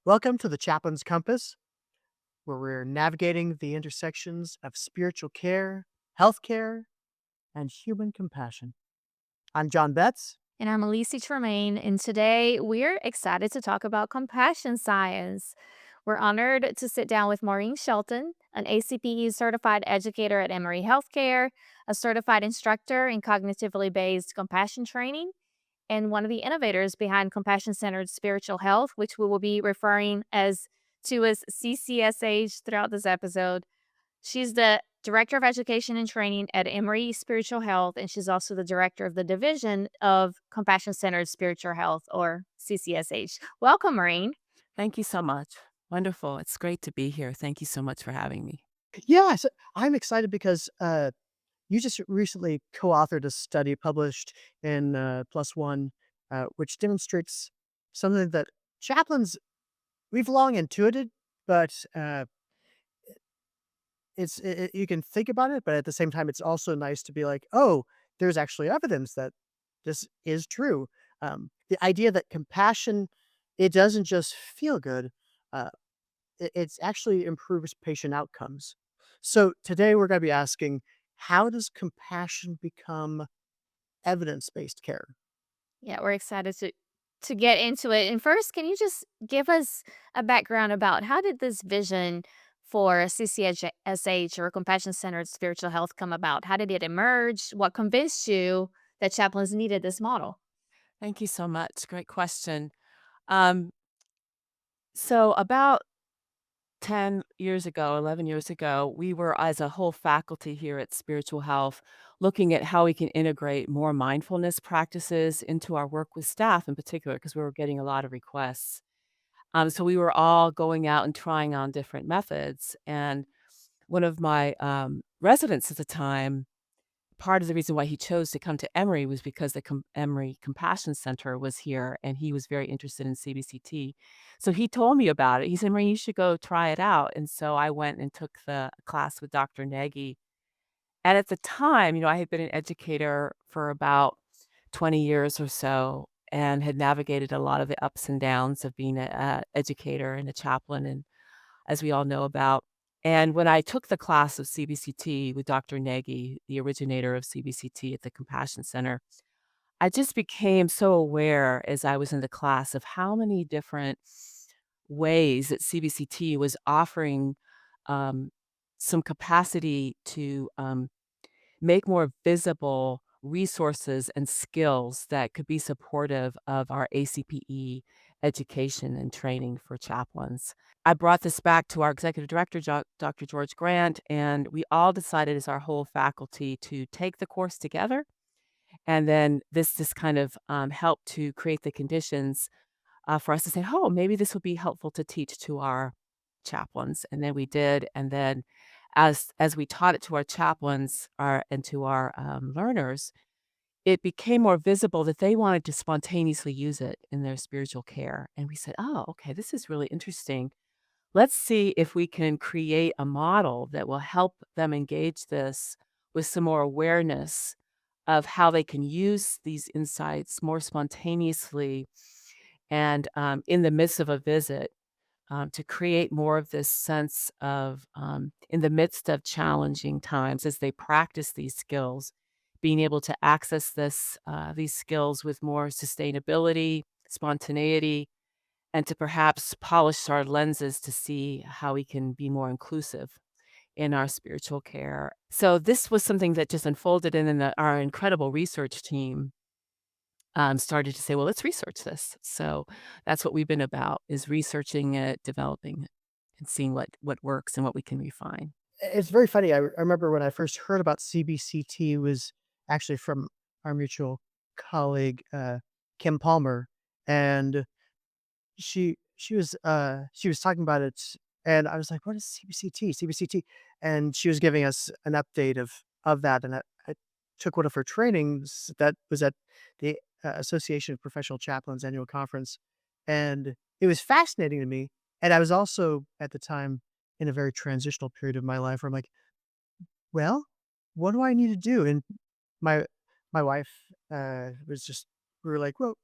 Welcome to the Chaplain's Compass, where we're navigating the intersections of spiritual care, healthcare, and human compassion. I'm John Betz. And I'm Elise Tremaine, and today we're excited to talk about compassion science. We're honored to sit down with Maureen Shelton, an ACPE certified educator at Emory Healthcare, a certified instructor in cognitively based compassion training, and one of the innovators behind compassion centered spiritual health, which we will be referring as CCSH throughout this episode. She's the Director of Education and Training at Emory Spiritual Health, and she's also the Director of the Division of Compassion Centered Spiritual Health, or CCSH. Welcome, Maureen. Thank you so much. Wonderful. It's great to be here. Thank you so much for having me. Yes, I'm excited because you just recently co-authored a study published in PLOS One, which demonstrates something that chaplains we've long intuited, but you can think about it, but at the same time, it's also nice to be like, oh, there's actually evidence that this is true. The idea that compassion, it doesn't just feel good, uh, it's actually improves patient outcomes. So today we're going to be asking, how does compassion become evidence-based care? Yeah, we're excited to get into it. And first, can you just give us a background about how did this vision for CCSH or Compassion Centered Spiritual Health come about? How did it emerge? What convinced you that chaplains needed this model? Thank you so much. Great question. Um, so about 10 years ago, 11 years ago, we were as a whole faculty here at Spiritual Health looking at how we can integrate more mindfulness practices into our work with staff in particular, because we were getting a lot of requests. So we were all going out and trying on different methods. And one of my residents at the time, part of the reason why he chose to come to Emory was because the Emory Compassion Center was here, and he was very interested in CBCT. So he told me about it. He said, "Marie, you should go try it out." And so I went and took the class with Dr. Nagy. And at the time, I had been an educator for about 20 years or so and had navigated a lot of the ups and downs of being a educator and a chaplain, and as we all know about. And when I took the class of CBCT with Dr. Nagy, the originator of CBCT at the Compassion Center, I just became so aware as I was in the class of how many different ways that CBCT was offering um, some capacity to make more visible resources and skills that could be supportive of our ACPE education and training for chaplains. I brought this back to our executive director, Dr. George Grant, and we all decided as our whole faculty to take the course together. And then this kind of helped to create the conditions for us to say, oh, maybe this would be helpful to teach to our chaplains. And then we did. And then as we taught it to our chaplains and to our learners, it became more visible that they wanted to spontaneously use it in their spiritual care. And we said, oh, okay, this is really interesting. Let's see if we can create a model that will help them engage this with some more awareness of how they can use these insights more spontaneously and in the midst of a visit to create more of this sense of, in the midst of challenging times as they practice these skills, being able to access these skills with more sustainability, spontaneity, and to perhaps polish our lenses to see how we can be more inclusive in our spiritual care. So this was something that just unfolded, and then our incredible research team started to say, well, let's research this. So that's what we've been about, is researching it, developing it, and seeing what works and what we can refine. It's very funny. I remember when I first heard about CBCT was actually from our mutual colleague, Kim Palmer, and she was talking about it, and I was like, "What is CBCT? CBCT?" And she was giving us an update of that, and I took one of her trainings that was at the, Association of Professional Chaplains annual conference, and it was fascinating to me, and I was also, at the time, in a very transitional period of my life where I'm like, "Well, what do I need to do?" And my my wife, was just we were like, "Well,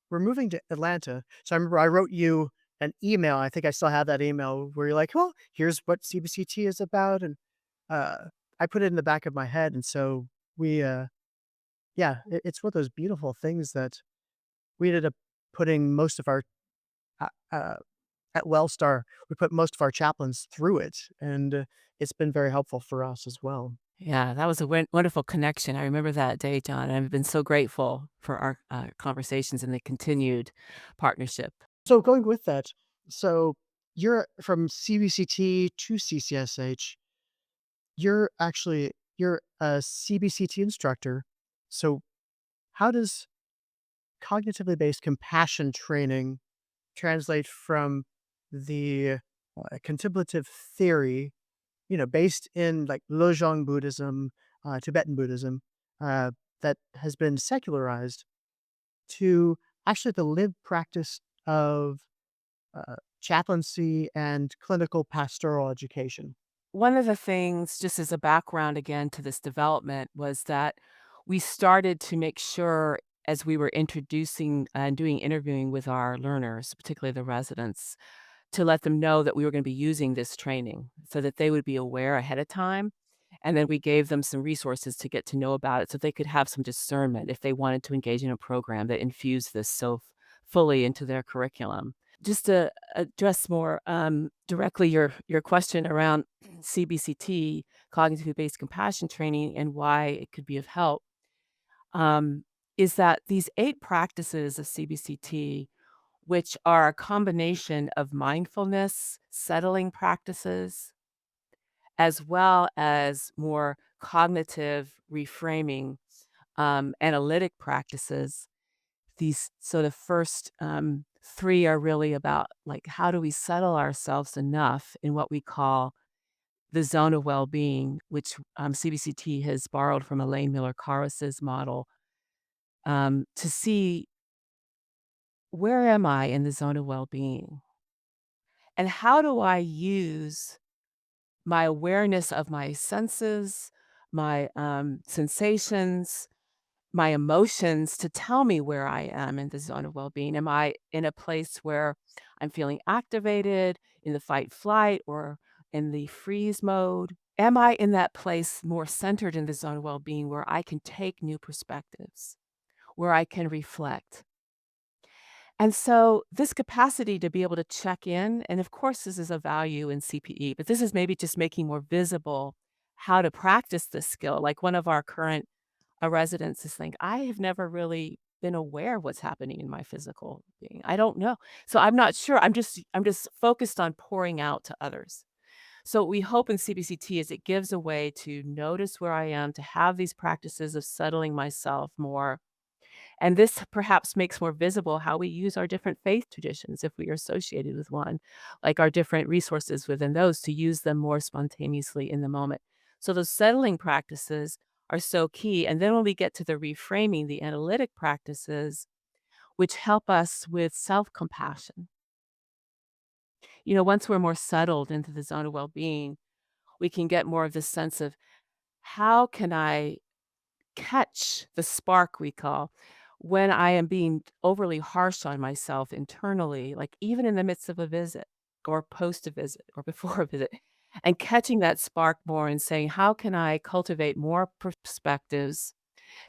we're moving to Atlanta." So I remember I wrote you an email. I think I still have that email where you're like, "Oh, here's what CBCT is about," and uh, I put it in the back of my head, and so we, yeah, it's one of those beautiful things that we ended up putting most of our uh, uh, at Wellstar, we put most of our chaplains through it, and it's been very helpful for us as well. Yeah, that was a wonderful connection. I remember that day, John. I've been so grateful for our conversations and the continued partnership. So going with that, so you're from CBCT to CCSH. You're a CBCT instructor. So how does cognitively based compassion training translate from the contemplative theory, based in like Lojong Buddhism, Tibetan Buddhism, uh, that has been secularized to actually the lived practice of chaplaincy and clinical pastoral education? One of the things, just as a background again to this development, was that we started to make sure as we were introducing and doing interviewing with our learners, particularly the residents, to let them know that we were going to be using this training so that they would be aware ahead of time. And then we gave them some resources to get to know about it so they could have some discernment if they wanted to engage in a program that infused this so fully into their curriculum. Just to address more directly your question around CBCT, cognitively based compassion training, and why it could be of help, um, is that these 8 practices of CBCT, which are a combination of mindfulness, settling practices, as well as more cognitive reframing, analytic practices. These sort of first 3 are really about, like, how do we settle ourselves enough in what we call the zone of well-being, which, CBCT has borrowed from Elaine Miller-Karras's model, to see where am I in the zone of well-being, and how do I use my awareness of my senses, my, sensations, my emotions to tell me where I am in the zone of well-being. Am I in a place where I'm feeling activated in the fight flight or in the freeze mode? Am I in that place more centered in the zone of well-being where I can take new perspectives, where I can reflect? And so this capacity to be able to check in, and of course this is a value in CPE, but this is maybe just making more visible how to practice this skill. Like one of our current residents is saying, I have never really been aware of what's happening in my physical being. I don't know. So I'm not sure. I'm just focused on pouring out to others. So what we hope in CBCT is it gives a way to notice where I am, to have these practices of settling myself more, and this perhaps makes more visible how we use our different faith traditions if we are associated with one, like our different resources within those to use them more spontaneously in the moment. So those settling practices are so key. And then when we get to the reframing, the analytic practices, which help us with self compassion. Once we're more settled into the zone of well being, we can get more of this sense of how can I catch the spark we call when I am being overly harsh on myself internally, like even in the midst of a visit or post a visit or before a visit, and catching that spark more and saying, how can I cultivate more perspectives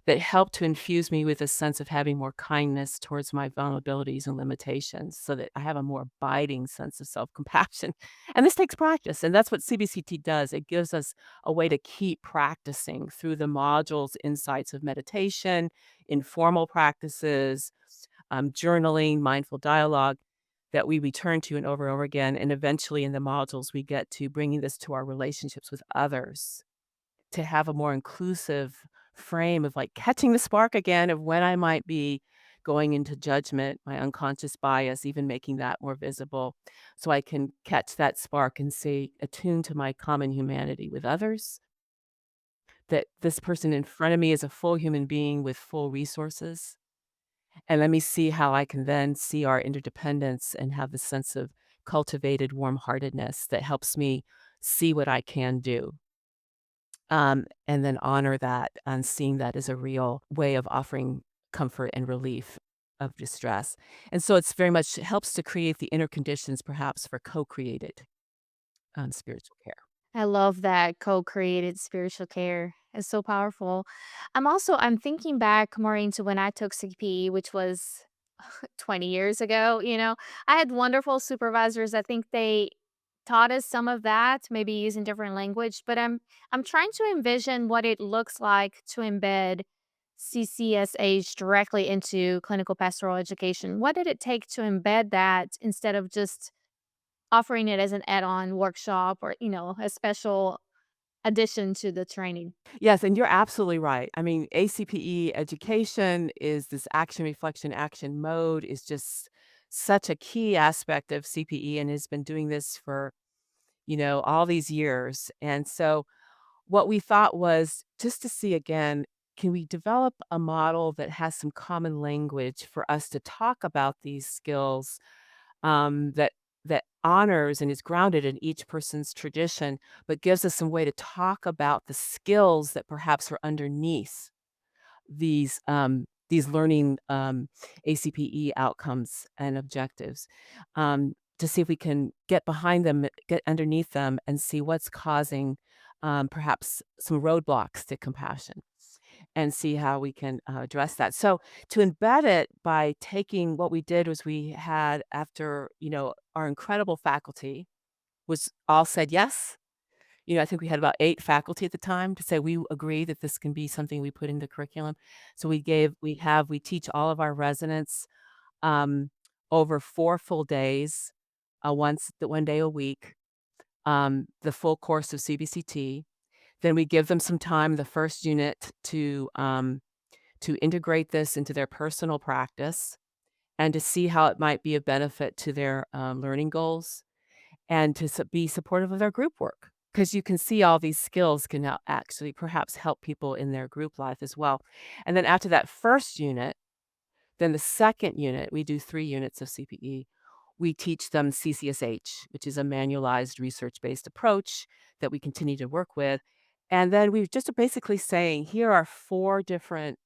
that help to infuse me with a sense of having more kindness towards my vulnerabilities and limitations so that I have a more abiding sense of self compassion. And this takes practice. And that's what CBCT does. It gives us a way to keep practicing through the modules, insights of meditation, informal practices, journaling, mindful dialogue that we return to and over again. And eventually in the modules, we get to bringing this to our relationships with others to have a more inclusive frame of, like, catching the spark again of when I might be going into judgment, my unconscious bias, even making that more visible, so I can catch that spark and stay attuned to my common humanity with others, that this person in front of me is a full human being with full resources, and let me see how I can then see our interdependence and have the sense of cultivated warm-heartedness that helps me see what I can do. And then honor that and seeing that as a real way of offering comfort and relief. of distress. And so it's very much helps to create the inner conditions perhaps for co-created spiritual care. I love that co-created spiritual care. It's so powerful. I'm thinking back, Maureen, to when I took CPE, which was 20 years ago, you know. I had wonderful supervisors. I think they taught us some of that, maybe using different language, but I'm trying to envision what it looks like to embed CCSH directly into clinical pastoral education. What did it take to embed that instead of just offering it as an add-on workshop or, a special addition to the training? Yes, and you're absolutely right. I mean, ACPE education is this action, reflection, action mode is just such a key aspect of CPE and has been doing this for, all these years. And so what we thought was just to see again, can we develop a model that has some common language for us to talk about these skills that honors and is grounded in each person's tradition, but gives us some way to talk about the skills that perhaps are underneath these learning ACPE outcomes and objectives, to see if we can get behind them, get underneath them, and see what's causing perhaps some roadblocks to compassion and see how we can address that. So to embed it by taking what we did was we had after, our incredible faculty was all said yes. I think we had about 8 faculty at the time to say we agree that this can be something we put in the curriculum. So we teach all of our residents um, over 4 full days, one day a week, the full course of CBCT. Then we give them some time, the first unit, to integrate this into their personal practice and to see how it might be a benefit to their, learning goals and to be supportive of their group work. Because you can see all these skills can now actually perhaps help people in their group life as well. And then after that first unit, then the second unit, we do 3 units of CPE. We teach them CCSH, which is a manualized research-based approach that we continue to work with. And then we just are basically saying, here are 4 different,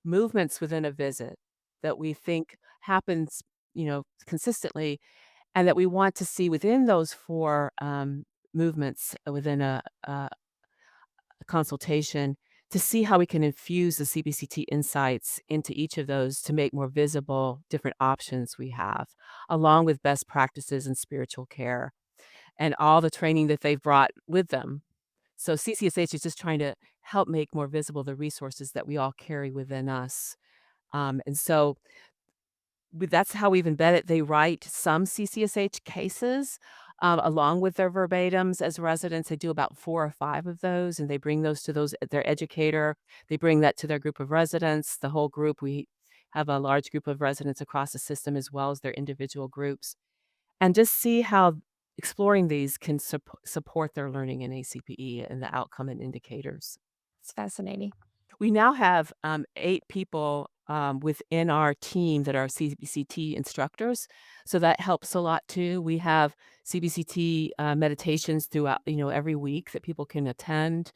movements within a visit that we think happens, consistently, and that we want to see within those 4, movements within a consultation to see how we can infuse the CBCT insights into each of those to make more visible different options we have, along with best practices in spiritual care and all the training that they've brought with them. So CCSH is just trying to help make more visible the resources that we all carry within us. And so that's how we've embedded. They write some CCSH cases, along with their verbatims as residents. They do about 4 or 5 of those, and they bring those to their educator. They bring that to their group of residents, the whole group. We have a large group of residents across the system as well as their individual groups, and just see how exploring these can support their learning in ACPE and the outcome and indicators. It's fascinating. We now have 8 people within our team that are CBCT instructors, so that helps a lot too. We have CBCT meditations throughout, every week that people can attend.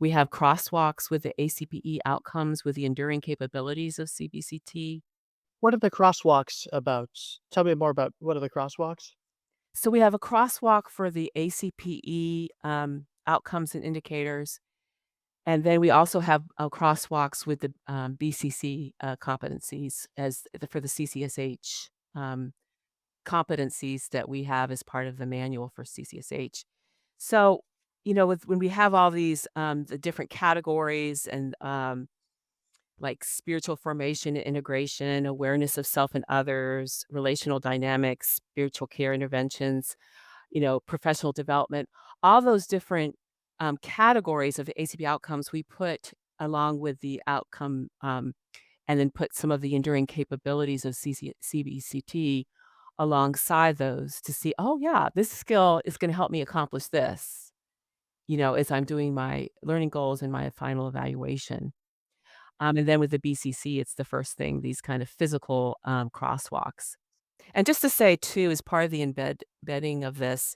We have crosswalks with the ACPE outcomes with the enduring capabilities of CBCT. What are the crosswalks about? Tell me more about what are the crosswalks? So we have a crosswalk for the ACPE outcomes and indicators. And then we also have, crosswalks with the, BCC, competencies for the CCSH, competencies that we have as part of the manual for CCSH. So, when we have all these, the different categories and, like spiritual formation and integration, awareness of self and others, relational dynamics, spiritual care interventions, professional development, all those different categories of the ACP outcomes we put along with the outcome and then put some of the enduring capabilities of CBCT alongside those to see, oh, yeah, this skill is going to help me accomplish this, as I'm doing my learning goals and my final evaluation. And then with the BCC, it's the first thing, these kind of physical crosswalks. And just to say, too, as part of the embedding of this,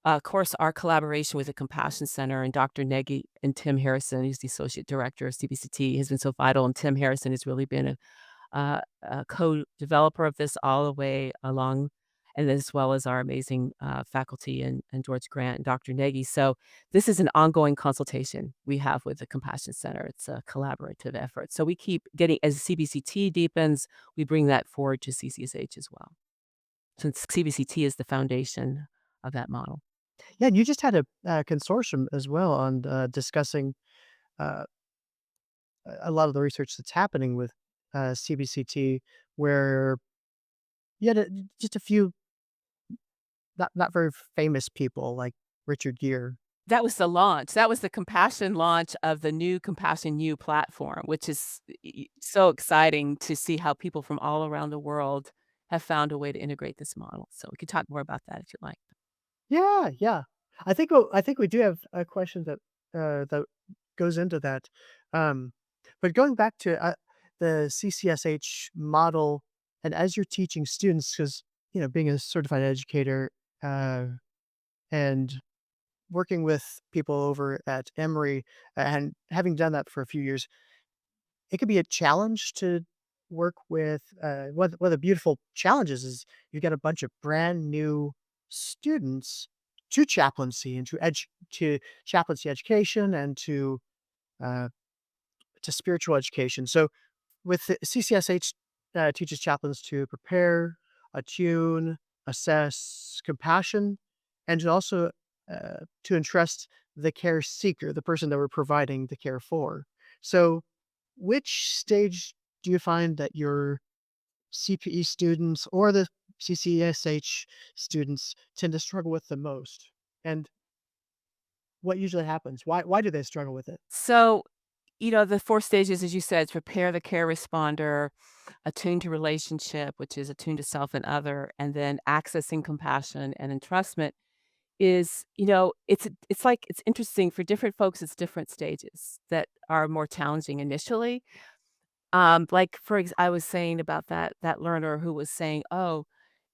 of course, our collaboration with the Compassion Center and Dr. Negi and Tim Harrison, who's the associate director of CBCT, has been so vital. And Tim Harrison has really been a co-developer of this all the way along, and as well as our amazing faculty and George Grant and Dr. Nagy. So this is an ongoing consultation we have with the Compassion Center. It's a collaborative effort. So we keep getting, as CBCT deepens, we bring that forward to CCSH as well, since CBCT is the foundation of that model. Yeah, and you just had a consortium as well on discussing uh, a lot of the research that's happening with CBCT, where you had just a few not very famous people like Richard Gere. That was the launch. That was the Compassion launch of the new Compassion U platform, which is so exciting to see how people from all around the world have found a way to integrate this model. So we could talk more about that if you like. Yeah, yeah. I think we do have a question that goes into that. Um, but going back to the CCSH model, and as you're teaching students, because being a certified educator uh, and working with people over at Emory and having done that for a few years, it could be a challenge to work with. One of the beautiful challenges is you get a bunch of brand new students to chaplaincy and to chaplaincy education and uh, to spiritual education. So with the CCSH teaches chaplains to prepare, attune, assess, compassion, and to also to entrust the care seeker, the person that we're providing the care for. So, which stage do you find that your CPE students or the CCSH students tend to struggle with the most? And what usually happens? Why do they struggle with it? So, the 4 stages, as you said, prepare the care responder, attune to relationship, which is attune to self and other, and then accessing compassion and entrustment is, it's interesting for different folks, it's different stages that are more challenging initially. Like, I was saying about that learner who was saying, "Oh,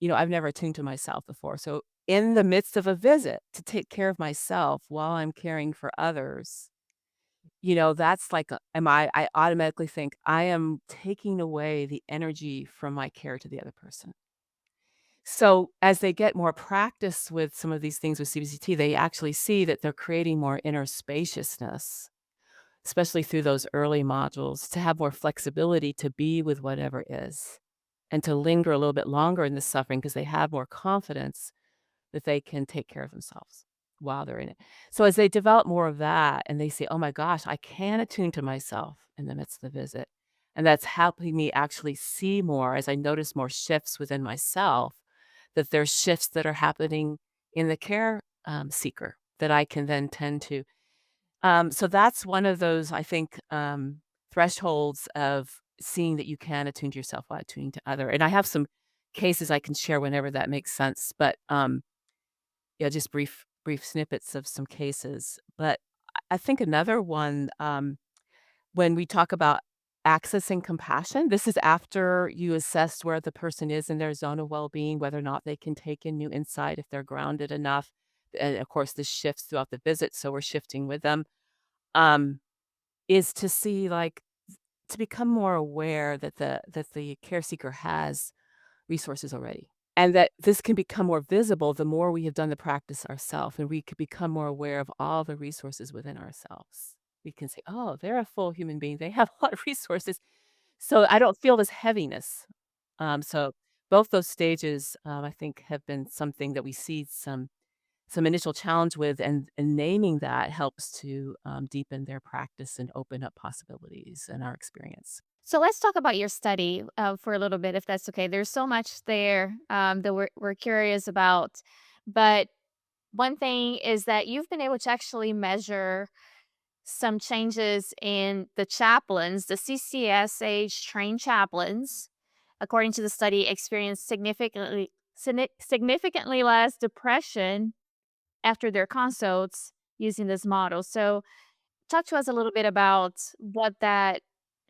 I've never attuned to myself before." So, in the midst of a visit, to take care of myself while I'm caring for others, that's like, I automatically think I am taking away the energy from my care to the other person. So, as they get more practice with some of these things with CBCT, they actually see that they're creating more inner spaciousness, especially through those early modules, to have more flexibility to be with whatever is and to linger a little bit longer in the suffering because they have more confidence that they can take care of themselves while they're in it. So as they develop more of that and they say, "Oh my gosh, I can attune to myself in the midst of the visit." And that's helping me actually see more as I notice more shifts within myself, that there's shifts that are happening in the care seeker that I can then tend to. So that's one of those, I think, thresholds of seeing that you can attune to yourself while attuning to other. And I have some cases I can share whenever that makes sense. But yeah, just brief snippets of some cases. But I think another one, when we talk about accessing compassion, this is after you assess where the person is in their zone of well-being, whether or not they can take in new insight, if they're grounded enough. And of course, this shifts throughout the visit, so we're shifting with them. Um, is to see, like, to become more aware that the care seeker has resources already, and that this can become more visible the more we have done the practice ourselves, and we could become more aware of all the resources within ourselves. We can say, "Oh, they're a full human being. They have a lot of resources." So I don't feel this heaviness. So both those stages, I think, have been something that we see some initial challenge with, and naming that helps to deepen their practice and open up possibilities in our experience. So let's talk about your study for a little bit, if that's okay. There's so much there that we're curious about. But one thing is that you've been able to actually measure some changes in the chaplains, the CCSH trained chaplains, according to the study, experienced significantly less depression after their consults using this model. So, talk to us a little bit about what that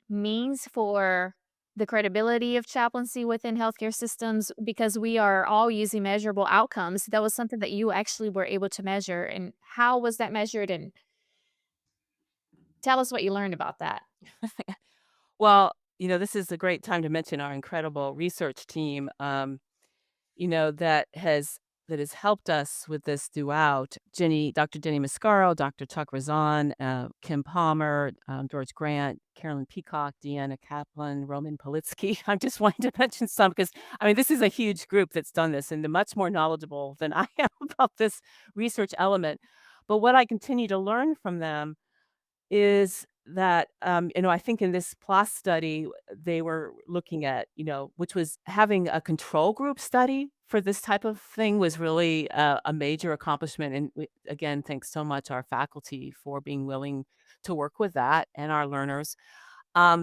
means for the credibility of chaplaincy within healthcare systems, because we are all using measurable outcomes. That was something that you actually were able to measure. And how was that measured? And tell us what you learned about that. Well, This is a great time to mention our incredible research team. That has helped us with this throughout. Dr. Jenny Mascaro, Dr. Chuck Razan, Kim Palmer, George Grant, Carolyn Peacock, Deanna Kaplan, Roman Politsky. I'm just wanting to mention some because I mean this is a huge group that's done this and they're much more knowledgeable than I am about this research element. But what I continue to learn from them is that, I think in this PLOS study, they were looking at, which was having a control group study for this type of thing was really a major accomplishment. And again, thanks so much our faculty for being willing to work with that and our learners.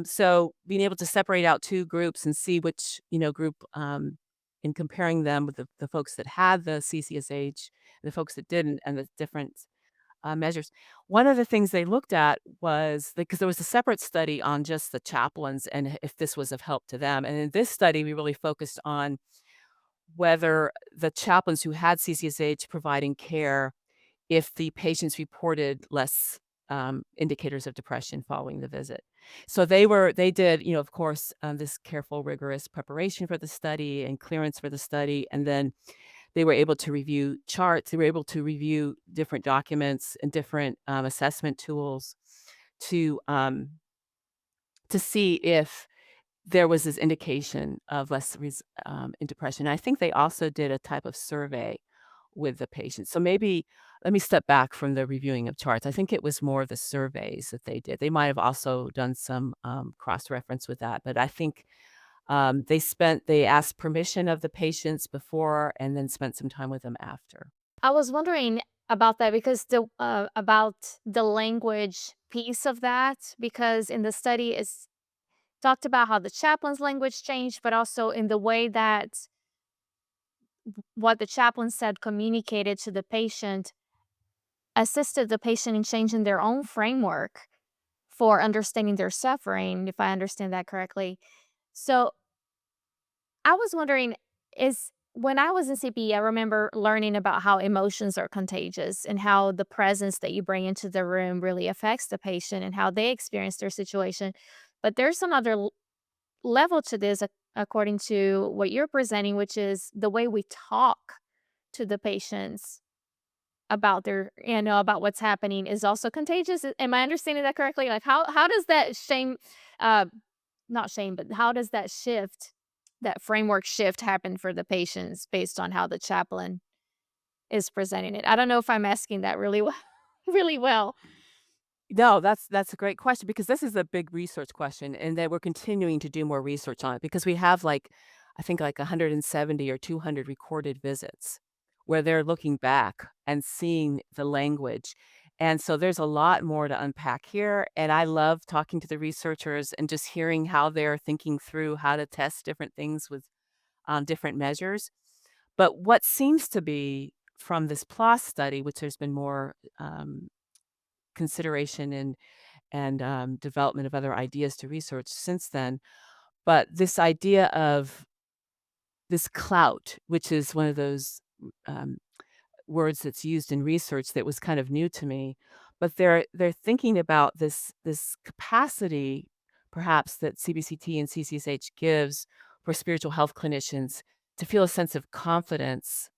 So being able to separate out two groups and see which, group, in comparing them with the folks that had the CCSH, the folks that didn't, and the different measures. One of the things they looked at was because there was a separate study on just the chaplains and if this was of help to them. And in this study, we really focused on whether the chaplains who had CCSH providing care, if the patients reported less indicators of depression following the visit. So they did, of course, this careful, rigorous preparation for the study and clearance for the study, and then they were able to review charts, they were able to review different documents and different, assessment tools to, um to see if there was this indication of less in depression. I think they also did a type of survey with the patients. So maybe let me step back from the reviewing of charts. I think it was more the surveys that they did. They might have also done some, cross-reference with that, but I think they asked permission of the patients before and then spent some time with them after. I was wondering about that because about the language piece of that, because in the study it's talked about how the chaplain's language changed, but also in the way that what the chaplain said communicated to the patient assisted the patient in changing their own framework for understanding their suffering, if I understand that correctly. So I was wondering, is when I was in CPE, I remember learning about how emotions are contagious and how the presence that you bring into the room really affects the patient and how they experience their situation. But there's some other level to this, according to what you're presenting, which is the way we talk to the patients about about what's happening is also contagious. Am I understanding that correctly? Like how does that uh, not shame, but how does that shift, that framework shift happen for the patients based on how the chaplain is presenting it? I don't know if I'm asking that really well, really well. No, that's a great question because this is a big research question, and that we're continuing to do more research on it because we have I think like 170 or 200 recorded visits where they're looking back and seeing the language. And so there's a lot more to unpack here. And I love talking to the researchers and just hearing how they're thinking through how to test different things with different measures. But what seems to be from this PLOS study, which there's been more consideration and development of other ideas to research since then. But this idea of this clout, which is one of those um, words that's used in research that was kind of new to me, but they're thinking about this capacity, perhaps that CBCT and CCSH gives for spiritual health clinicians to feel a sense of confidence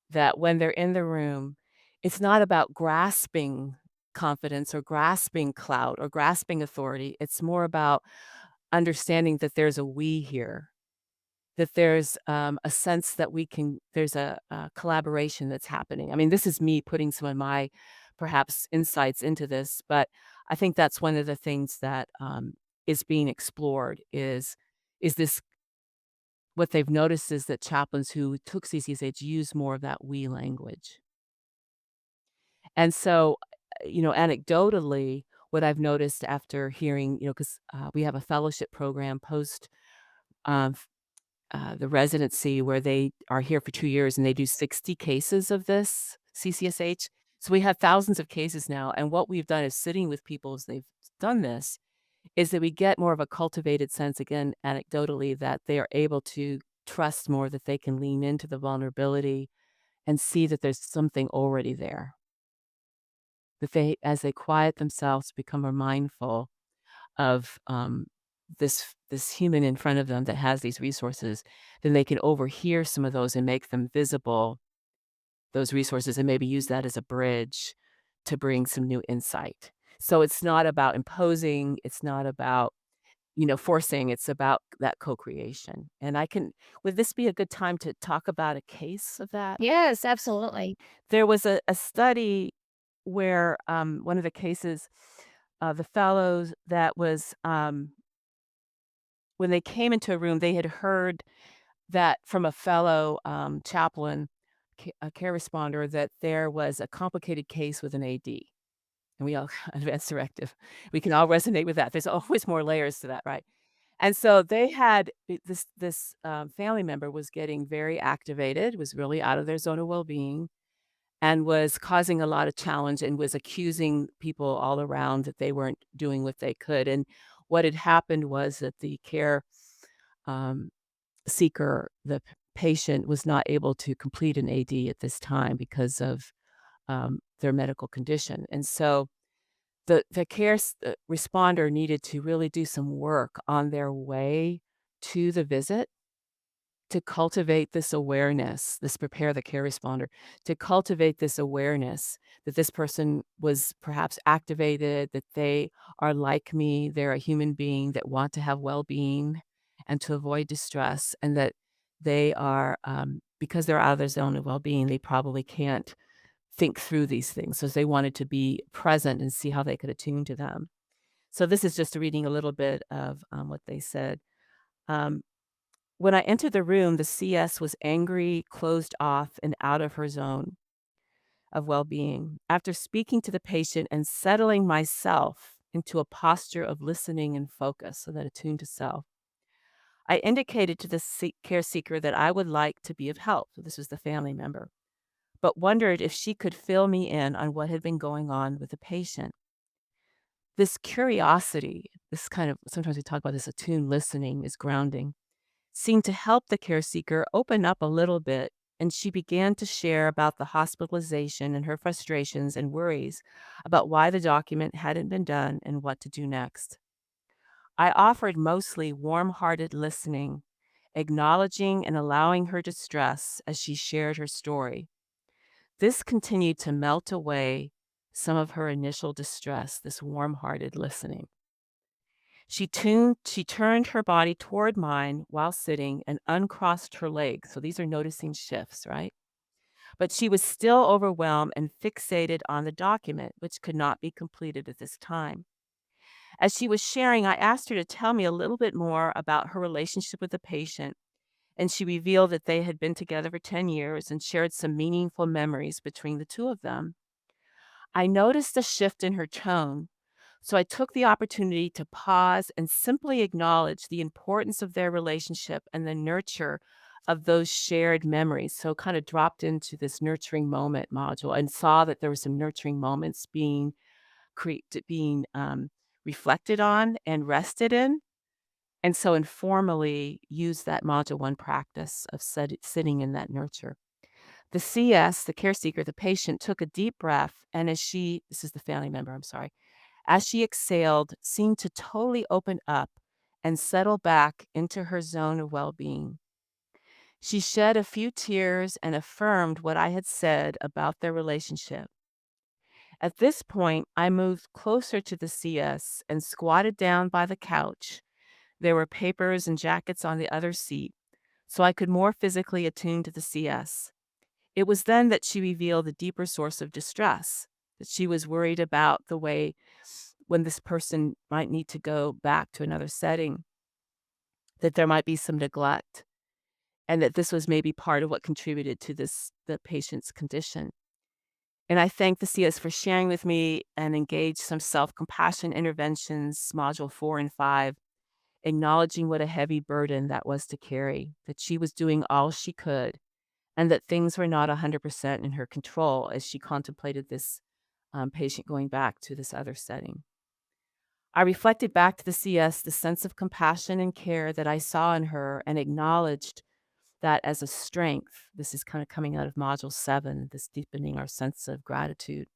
that when they're in the room, it's not about grasping confidence or grasping clout or grasping authority. It's more about understanding that there's a we here, that there's a sense that there's a collaboration that's happening. I mean, this is me putting some of my perhaps insights into this, but I think that's one of the things that is being explored is this what they've noticed is that chaplains who took CCSH use more of that we language. And so, anecdotally, what I've noticed after hearing, because we have a fellowship program post um, f- the residency where they are here for 2 years and they do 60 cases of this CCSH. So we have thousands of cases now. And what we've done is sitting with people as they've done this, is that we get more of a cultivated sense, again, anecdotally, that they are able to trust more, that they can lean into the vulnerability and see that there's something already there. That they, as they quiet themselves, become more mindful of this human in front of them that has these resources, then they can overhear some of those and make them visible, those resources, and maybe use that as a bridge to bring some new insight. So it's not about imposing, it's not about, forcing, it's about that co-creation. And would this be a good time to talk about a case of that? Yes, absolutely. There was a study where, one of the cases, the fellows that was, when they came into a room, they had heard that from a fellow, chaplain, a care responder, that there was a complicated case with an AD, and we all advanced directive. We can all resonate with that. There's always more layers to that, right? And so they had this family member was getting very activated, was really out of their zone of well-being, and was causing a lot of challenge and was accusing people all around that they weren't doing what they could. And what had happened was that the care um, seeker, the patient, was not able to complete an AD at this time because of their medical condition. And so the responder needed to really do some work on their way to the visit to cultivate this awareness, this prepare the care responder, to cultivate this awareness that this person was perhaps activated, that they are like me, they're a human being that want to have well-being and to avoid distress, and that they are, because they're out of their zone of well-being, they probably can't think through these things. So they wanted to be present and see how they could attune to them. So this is just reading a little bit of what they said. Um, when I entered the room, the CS was angry, closed off, and out of her zone of well being. After speaking to the patient and settling myself into a posture of listening and focus, so that attuned to self, I indicated to the care seeker that I would like to be of help. So this was the family member, but wondered if she could fill me in on what had been going on with the patient. This curiosity, this kind of, sometimes we talk about this attuned listening, is grounding, seemed to help the care seeker open up a little bit, and she began to share about the hospitalization and her frustrations and worries about why the document hadn't been done and what to do next. I offered mostly warm hearted listening, acknowledging and allowing her distress as she shared her story. This continued to melt away some of her initial distress, this warm hearted listening. She turned her body toward mine while sitting and uncrossed her legs. So these are noticing shifts, right? But she was still overwhelmed and fixated on the document, which could not be completed at this time. As she was sharing, I asked her to tell me a little bit more about her relationship with the patient, and she revealed that they had been together for 10 years and shared some meaningful memories between the two of them. I noticed a shift in her tone, so I took the opportunity to pause and simply acknowledge the importance of their relationship and the nurture of those shared memories. So kind of dropped into this nurturing moment module and saw that there were some nurturing moments being reflected on and rested in. And so informally used that module one practice of sitting in that nurture. The CS, the care seeker, the patient, took a deep breath, and this is the family member, I'm sorry, as she exhaled, seemed to totally open up and settle back into her zone of well being. She shed a few tears and affirmed what I had said about their relationship. At this point, I moved closer to the CS and squatted down by the couch. There were papers and jackets on the other seat, so I could more physically attune to the CS. It was then that she revealed the deeper source of distress, that she was worried about the way when this person might need to go back to another setting, that there might be some neglect, and that this was maybe part of what contributed to the patient's condition. And I thank the CS for sharing with me and engaged some self-compassion interventions, module 4 and 5, acknowledging what a heavy burden that was to carry, that she was doing all she could, and that things were not 100% in her control as she contemplated this patient going back to this other setting. I reflected back to the CS the sense of compassion and care that I saw in her and acknowledged that as a strength. This is kind of coming out of module 7, this deepening our sense of gratitude.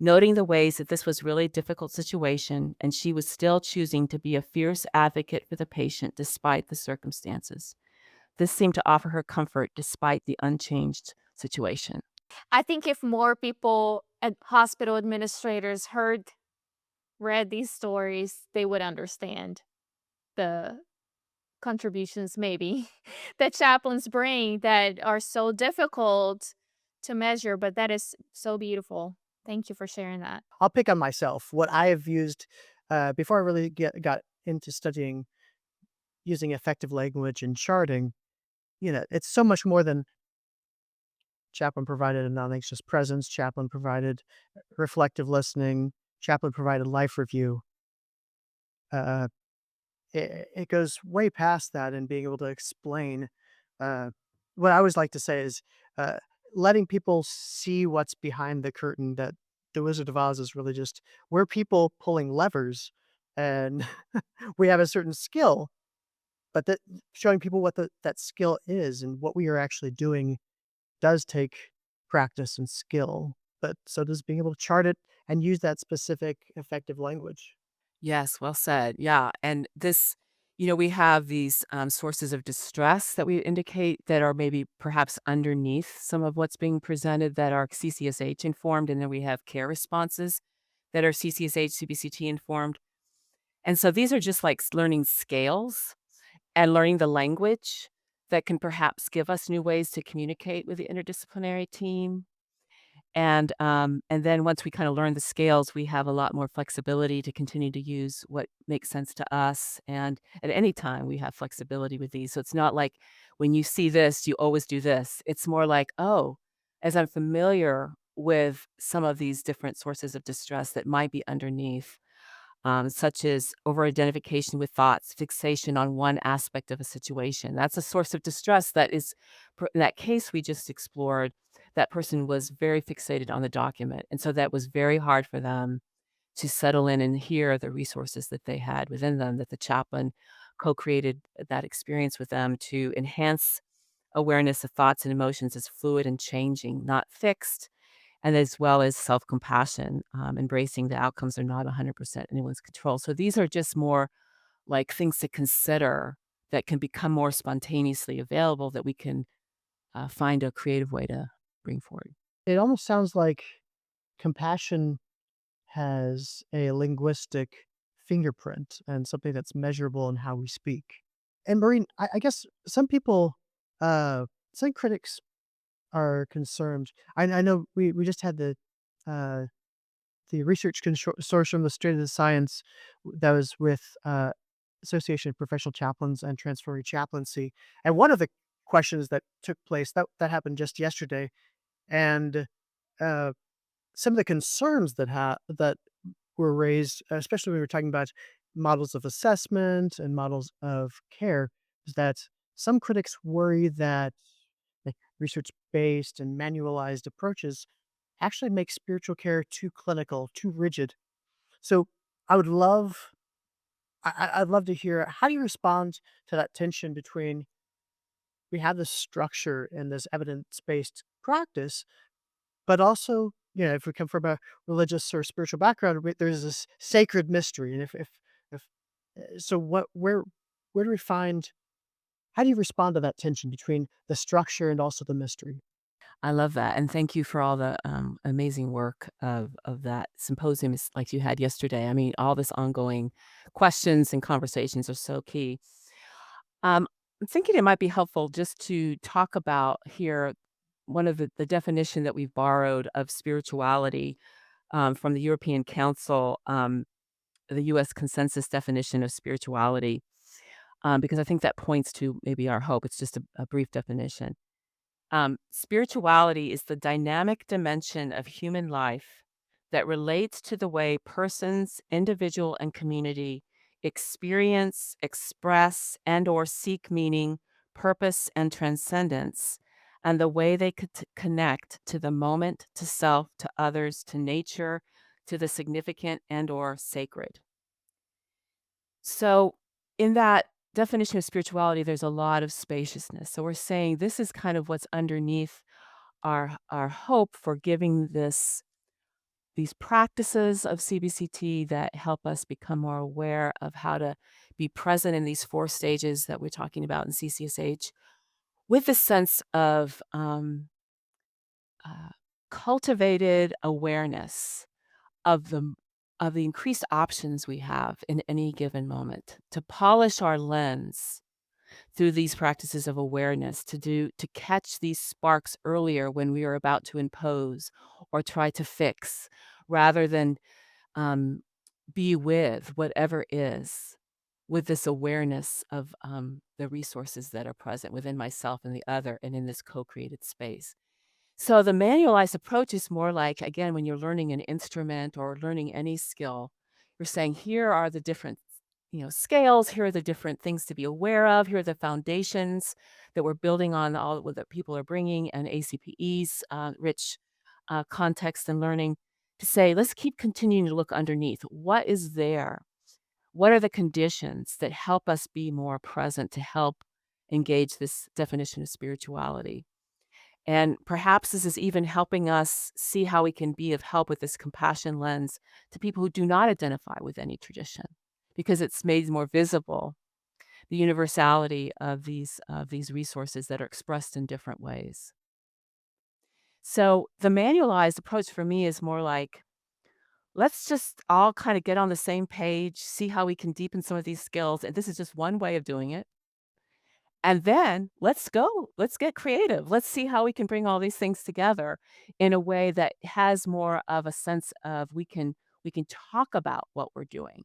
noting the ways that this was really a difficult situation and she was still choosing to be a fierce advocate for the patient despite the circumstances. This seemed to offer her comfort despite the unchanged situation. I think if more people and hospital administrators read these stories, they would understand the contributions maybe that chaplains bring that are so difficult to measure, but that is so beautiful. Thank you for sharing that. I'll pick on myself. What I have used before I really got into studying using effective language and charting, it's so much more than chaplain provided a non-anxious presence, chaplain provided reflective listening, chaplain provided life review. Uh, it goes way past that and being able to explain. Uh, what I always like to say is uh, letting people see what's behind the curtain. That the Wizard of Oz is really just we're people pulling levers, and we have a certain skill, but that showing people what that skill is and what we are actually doing does take practice and skill. But so does being able to chart it and use that specific effective language. Yes, well said. Yeah. And this, we have these sources of distress that we indicate that are maybe perhaps underneath some of what's being presented that are CCSH informed. And then we have care responses that are CCSH, CBCT informed. And so these are just like learning scales and learning the language that can perhaps give us new ways to communicate with the interdisciplinary team. And then once we kinda learn the scales, we have a lot more flexibility to continue to use what makes sense to us, and at any time, we have flexibility with these, so it's not like when you see this, you always do this. It's more like, "Oh, as I'm familiar with some of these different sources of distress that might be underneath, such as over-identification with thoughts, fixation on one aspect of a situation. That's a source of distress that is in that case we just explored, that person was very fixated on the document, and so that was very hard for them to settle in and hear the resources that they had within them, that the chaplain co-created that experience with them to enhance awareness of thoughts and emotions as fluid and changing, not fixed, and as well as self-compassion, embracing the outcomes are not 100% anyone's control. So these are just more like things to consider that can become more spontaneously available that we can find a creative way to bring forward. It almost sounds like compassion has a linguistic fingerprint and something that's measurable in how we speak. And Maureen, I guess some people, some critics are concerned. I know we just had uh, the research consortium, the State of the Science, that was with Association of Professional Chaplains and Transferee Chaplaincy. And one of the questions that took place that happened just yesterday, and uh, some of the concerns that were raised, especially when we were talking about models of assessment and models of care, is that some critics worry that like research-based and manualized approaches actually make spiritual care too clinical, too rigid. So I would love I'd love to hear how do you respond to that tension between we have this structure and this evidence-based practice, but also, if we come from a religious or spiritual background, there's this sacred mystery. And if so, where do we find? How do you respond to that tension between the structure and also the mystery? I love that, and thank you for all the amazing work of that symposium like you had yesterday. I mean, all this ongoing questions and conversations are so key. I'm thinking it might be helpful just to talk about here one of the definition that we've borrowed of spirituality from the European Council, the U.S. consensus definition of spirituality, because I think that points to maybe our hope. It's just a brief definition. Spirituality is the dynamic dimension of human life that relates to the way persons, individual, and community experience, express, and or seek meaning, purpose, and transcendence, and the way they could connect to the moment, to self, to others, to nature, to the significant and or sacred. So, in that definition of spirituality, there's a lot of spaciousness. So, we're saying this is kind of what's underneath our hope for giving this these practices of CBCT that help us become more aware of how to be present in these 4 stages that we're talking about in CCSH with a sense of uh, cultivated awareness of the increased options we have in any given moment, to polish our lens through these practices of awareness, to catch these sparks earlier when we are about to impose or try to fix, rather than um, be with whatever is, with this awareness of the resources that are present within myself and the other and in this co-created space. So the manualized approach is more like, again, when you're learning an instrument or learning any skill, you're saying, here are the different, scales, here are the different things to be aware of, here are the foundations that we're building on, all what that people are bringing, and ACPE's rich context and learning, to say, let's keep continuing to look underneath. What is there? What are the conditions that help us be more present to help engage this definition of spirituality? And perhaps this is even helping us see how we can be of help with this compassion lens to people who do not identify with any tradition, because it's made more visible the universality of these resources that are expressed in different ways. So the manualized approach for me is more like, let's just all kind of get on the same page, see how we can deepen some of these skills. And this is just one way of doing it. And then let's go. Let's get creative. Let's see how we can bring all these things together in a way that has more of a sense of we can talk about what we're doing.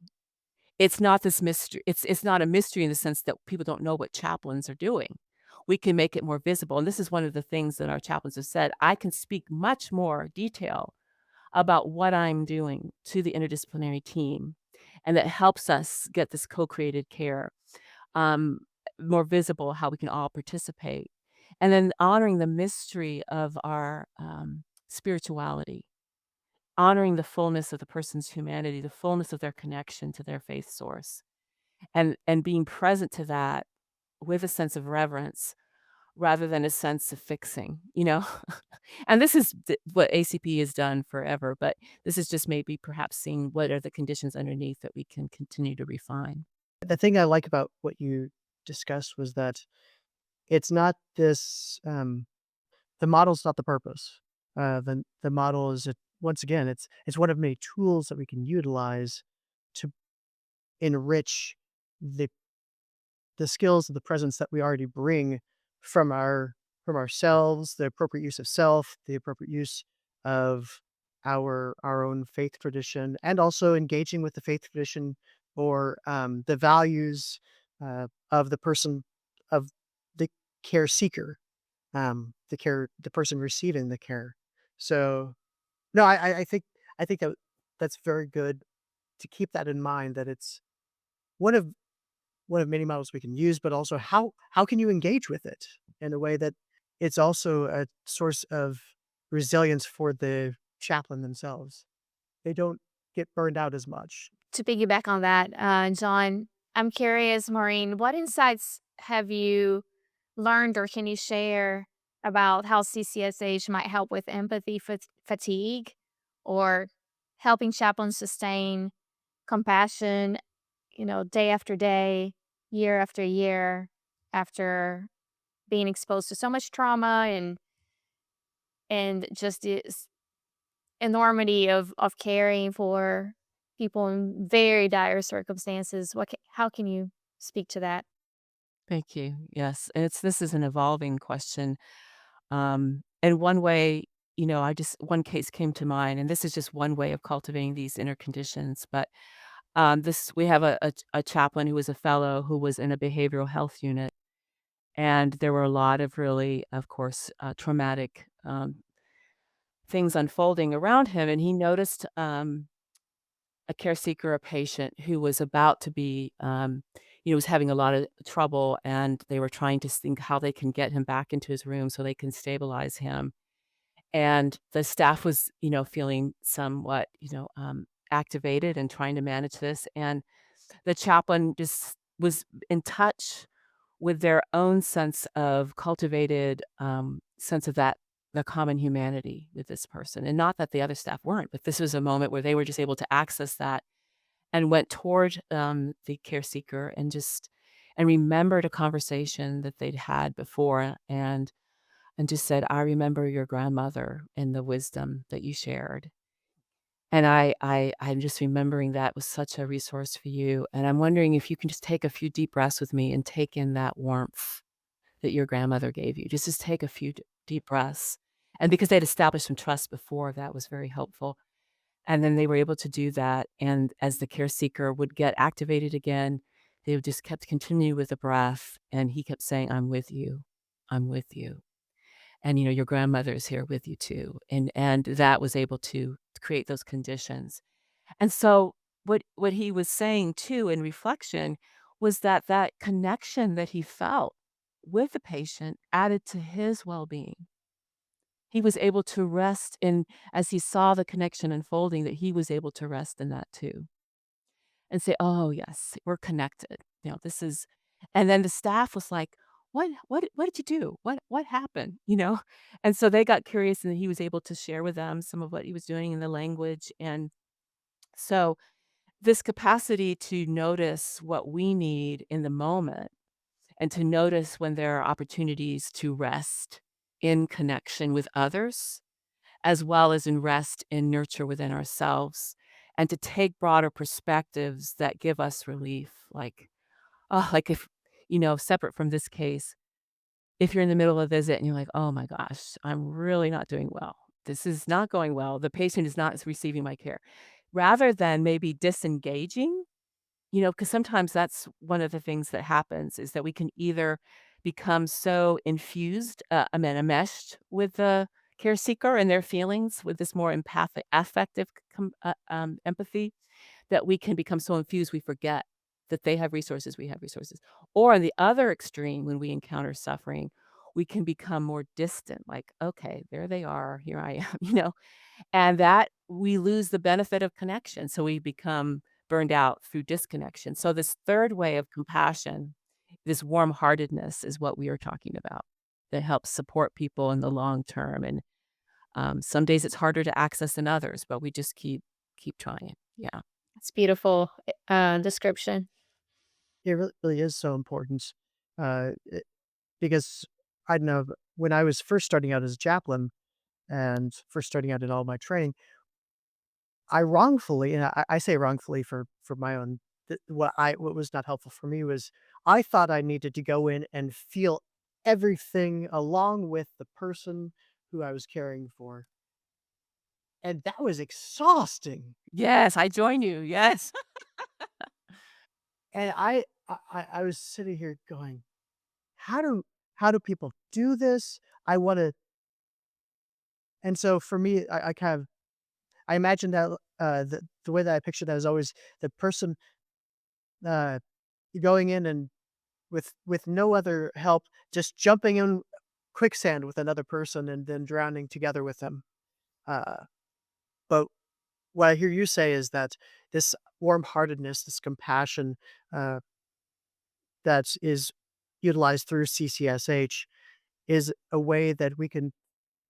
It's not this mystery. It's not a mystery in the sense that people don't know what chaplains are doing. We can make it more visible. And this is one of the things that our chaplains have said. I can speak much more detail about what I'm doing to the interdisciplinary team. And that helps us get this co-created care um, more visible, how we can all participate. And then honoring the mystery of our spirituality, honoring the fullness of the person's humanity, the fullness of their connection to their faith source, and being present to that with a sense of reverence rather than a sense of fixing. And this is what ACP has done forever, but this is just maybe perhaps seeing what are the conditions underneath that we can continue to refine. The thing I like about what you discussed was that it's not this, the model's not the purpose. The model is, once again, it's one of many tools that we can utilize to enrich the skills of the presence that we already bring from ourselves, the appropriate use of self, the appropriate use of our own faith tradition, and also engaging with the faith tradition or the values of the person, of the care seeker, the person receiving the care. So no, I think that that's very good to keep that in mind, that it's one of many models we can use, but also how can you engage with it in a way that it's also a source of resilience for the chaplain themselves. They don't get burned out as much. To piggyback on that, John, I'm curious, Maureen, what insights have you learned or can you share about how CCSH might help with empathy fatigue or helping chaplains sustain compassion, day after day, year after year, after being exposed to so much trauma and just this enormity of caring for people in very dire circumstances. How can you speak to that? Thank you. Yes, this is an evolving question. And one way, I just one case came to mind, and this is just one way of cultivating these inner conditions. But this we have a chaplain who was a fellow who was in a behavioral health unit, and there were a lot of really, of course, traumatic things unfolding around him, and he noticed a care seeker, a patient who was about to be, was having a lot of trouble, and they were trying to think how they can get him back into his room so they can stabilize him. And the staff was, feeling somewhat, activated and trying to manage this. And the chaplain just was in touch with their own sense of cultivated sense of that the common humanity with this person. And not that the other staff weren't, but this was a moment where they were just able to access that and went toward, the care seeker and remembered a conversation that they'd had before and just said, "I remember your grandmother and the wisdom that you shared." And I'm just remembering that was such a resource for you, and I'm wondering if you can just take a few deep breaths with me and take in that warmth that your grandmother gave you. Just take a few deep breaths. And because they'd established some trust before, that was very helpful. And then they were able to do that, and as the care seeker would get activated again, they would just kept continue with the breath, and he kept saying, "I'm with you. I'm with you. And, your grandmother is here with you too." And that was able to create those conditions. And so what he was saying too in reflection was that that connection that he felt with the patient added to his well-being. He was able to rest in as he saw the connection unfolding, that he was able to rest in that too and say, "Oh, yes, we're connected." This is and then the staff was like, "What did you do? What happened?" And so they got curious, and he was able to share with them some of what he was doing in the language. And so this capacity to notice what we need in the moment and to notice when there are opportunities to rest in connection with others, as well as in rest and nurture within ourselves, and to take broader perspectives that give us relief. Like if, separate from this case, if you're in the middle of a visit and you're like, "Oh my gosh, I'm really not doing well. This is not going well. The patient is not receiving my care." Rather than maybe disengaging, because sometimes that's one of the things that happens is that we can either become so infused, enmeshed with the care seeker and their feelings with this more empathic, affective empathy, that we can become so infused we forget that they have resources, we have resources. Or on the other extreme, when we encounter suffering, we can become more distant, like, okay, there they are, here I am, and that we lose the benefit of connection, so we become burned out through disconnection. So this third way of compassion, this warmheartedness is what we are talking about, that helps support people in the long term. And some days it's harder to access than others, but we just keep trying. Yeah. It's beautiful description. It really is so important, because I know when I was first starting out as a chaplain and first starting out in all my training, I wrongfully, and I say wrongfully for my own, what was not helpful for me was I thought I needed to go in and feel everything along with the person who I was caring for, and that was exhausting. Yes, I join you. Yes. And I was sitting here going, how do how do people do this? I want to, and so for me, I kind of I imagine that the way that I pictured that is always the person uh, going in and with no other help, just jumping in quicksand with another person and then drowning together with them. Uh, but what I hear you say is that this warm-heartedness, this compassion, uh, that is utilized through CCSH is a way that we can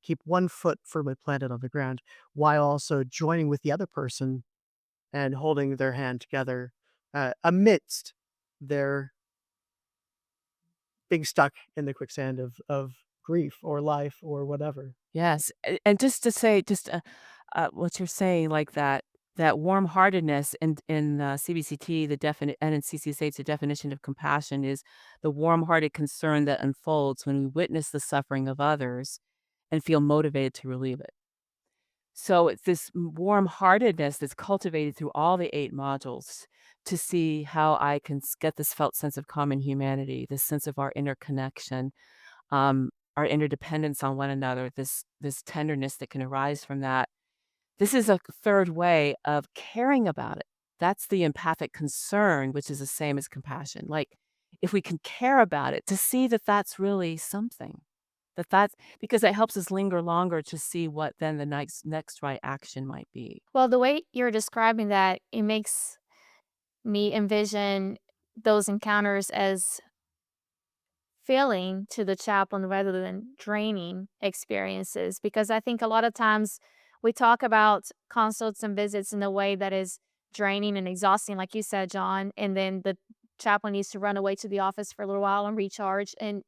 keep one foot firmly planted on the ground while also joining with the other person and holding their hand together amidst their being stuck in the quicksand of grief or life or whatever. Yes, and just to say, what you're saying, like that warm-heartedness in CBCT, the definite, and in CCSH, the definition of compassion is the warm-hearted concern that unfolds when we witness the suffering of others and feel motivated to relieve it. So it's this warm-heartedness that's cultivated through all the 8 modules to see how I can get this felt sense of common humanity, this sense of our interconnection, our interdependence on one another, this tenderness that can arise from that. This is a third way of caring about it. That's the empathic concern, which is the same as compassion. Like, if we can care about it, to see that that's really something, that's because it helps us linger longer to see what then the next right action might be. Well, the way you're describing that, it makes me envision those encounters as fulfilling to the chaplain rather than draining experiences. Because I think a lot of times we talk about consults and visits in a way that is draining and exhausting, like you said, John, and then the chaplain needs to run away to the office for a little while and recharge. And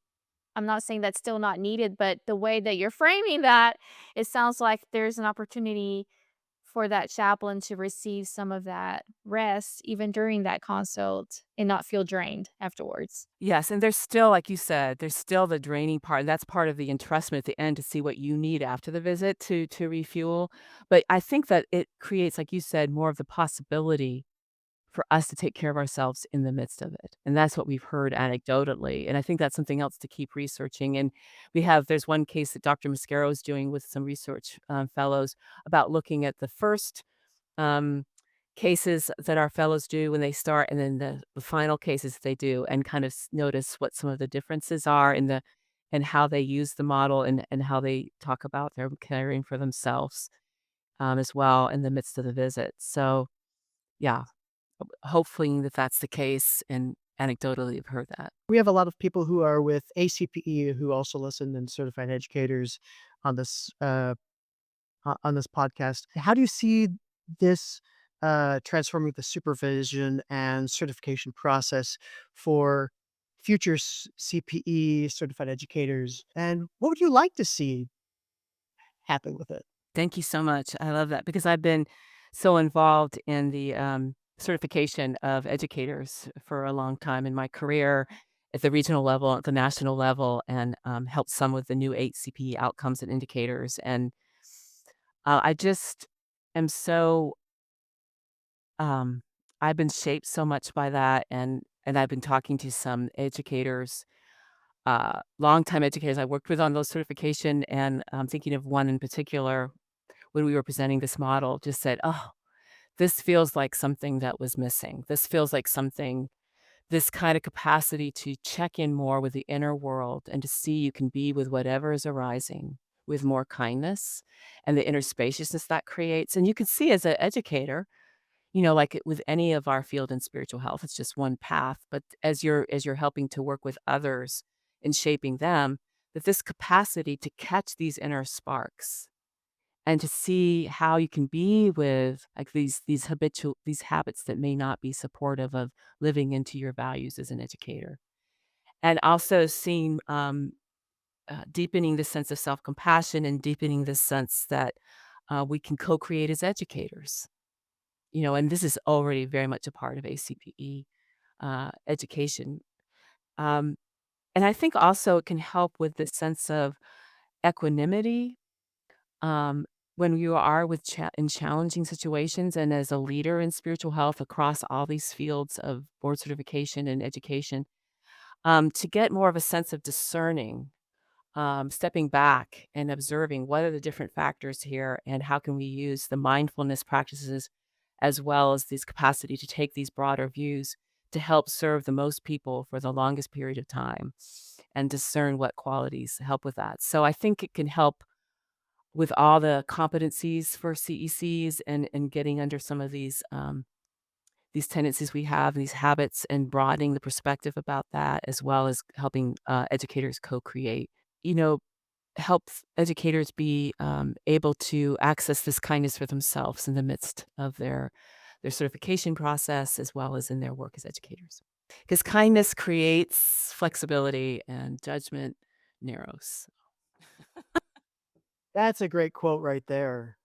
I'm not saying that's still not needed, but the way that you're framing that, it sounds like there's an opportunity for that chaplain to receive some of that rest even during that consult and not feel drained afterwards. Yes, and there's still, like you said, there's still the draining part, and that's part of the entrustment at the end to see what you need after the visit to refuel. But I think that it creates, like you said, more of the possibility for us to take care of ourselves in the midst of it. And that's what we've heard anecdotally. And I think that's something else to keep researching. And there's one case that Dr. Mascaro is doing with some research fellows about looking at the first um, cases that our fellows do when they start, and then the final cases they do, and kind of notice what some of the differences are in the and how they use the model, and how they talk about their caring for themselves as well in the midst of the visit. So yeah, hopefully that's the case, and anecdotally I've heard that. We have a lot of people who are with ACPE who also listen and certified educators on this podcast. How do you see this transforming the supervision and certification process for future CPE certified educators? And what would you like to see happen with it? Thank you so much. I love that because I've been so involved in the certification of educators for a long time in my career at the regional level, at the national level, and helped some with the new ACPE outcomes and indicators. And I just am so um, I've been shaped so much by that, and I've been talking to some educators, longtime educators I worked with on those certification, and I'm thinking of one in particular when we were presenting this model, just said, "Oh, this feels like something that was missing. This feels like something this kind of capacity to check in more with the inner world and to see you can be with whatever is arising with more kindness and the inner spaciousness that creates." And you can see as an educator, like with any of our field in spiritual health, it's just one path. But as you're helping to work with others and shaping them, that this capacity to catch these inner sparks and to see how you can be with like these habits that may not be supportive of living into your values as an educator. And also seeing deepening the sense of self-compassion and deepening the sense that we can co-create as educators. And this is already very much a part of ACPE education. Um, and I think also it can help with this sense of equanimity. When you are in challenging situations, and as a leader in spiritual health across all these fields of board certification and education, to get more of a sense of discerning, stepping back and observing what are the different factors here, and how can we use the mindfulness practices as well as this capacity to take these broader views to help serve the most people for the longest period of time and discern what qualities help with that. So I think it can help with all the competencies for CECs, and getting under some of these tendencies we have, these habits, and broadening the perspective about that, as well as helping educators co-create. You know, helps educators be able to access this kindness for themselves in the midst of their certification process, as well as in their work as educators. Because kindness creates flexibility, and judgment narrows. That's a great quote right there.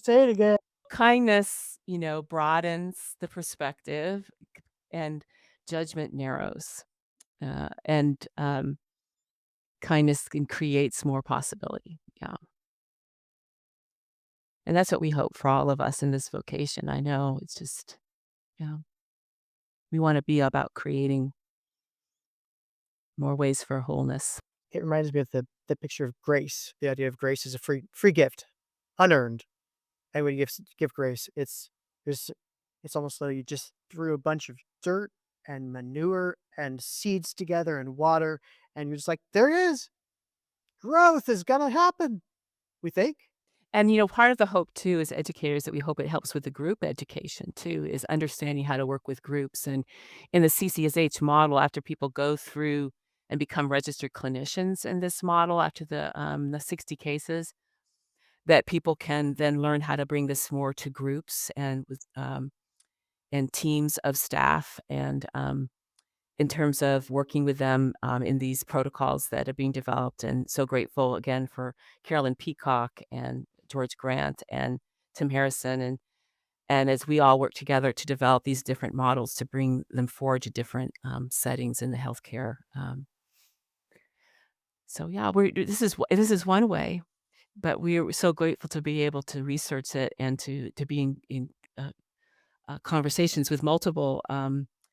Say it again. Kindness, broadens the perspective, and judgment narrows. And kindness creates more possibility. Yeah. And that's what we hope for all of us in this vocation. I know it's just, yeah, we want to be about creating more ways for wholeness. It reminds me of the picture of grace. The idea of grace is a free gift, unearned. And when you give grace, there's it's almost like you just threw a bunch of dirt and manure and seeds together and water, and you're just like, there it is. Growth is gonna happen. We think. And, part of the hope too as educators that we hope it helps with the group education too, is understanding how to work with groups. And in the CCSH model, after people go through and become registered clinicians in this model after the 60 cases, that people can then learn how to bring this more to groups and teams of staff and in terms of working with them in these protocols that are being developed. And so grateful again for Carolyn Peacock and George Grant and Tim Harrison and as we all work together to develop these different models to bring them forward to different settings in the healthcare. So yeah, this is one way, but we're so grateful to be able to research it and to be in conversations with multiple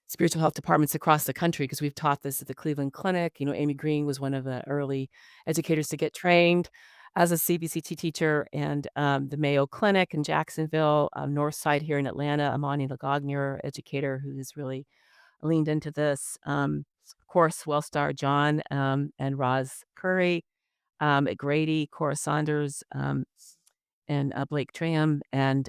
spiritual health departments across the country because we've taught this at the Cleveland Clinic. You know, Amy Green was one of the early educators to get trained as a CBCT teacher, and the Mayo Clinic in Jacksonville, Northside here in Atlanta, Amani Lagagner, educator who has really leaned into this. Of course, Wellstar John and Roz Curry at Grady, Cora Saunders, and Blake Tram, and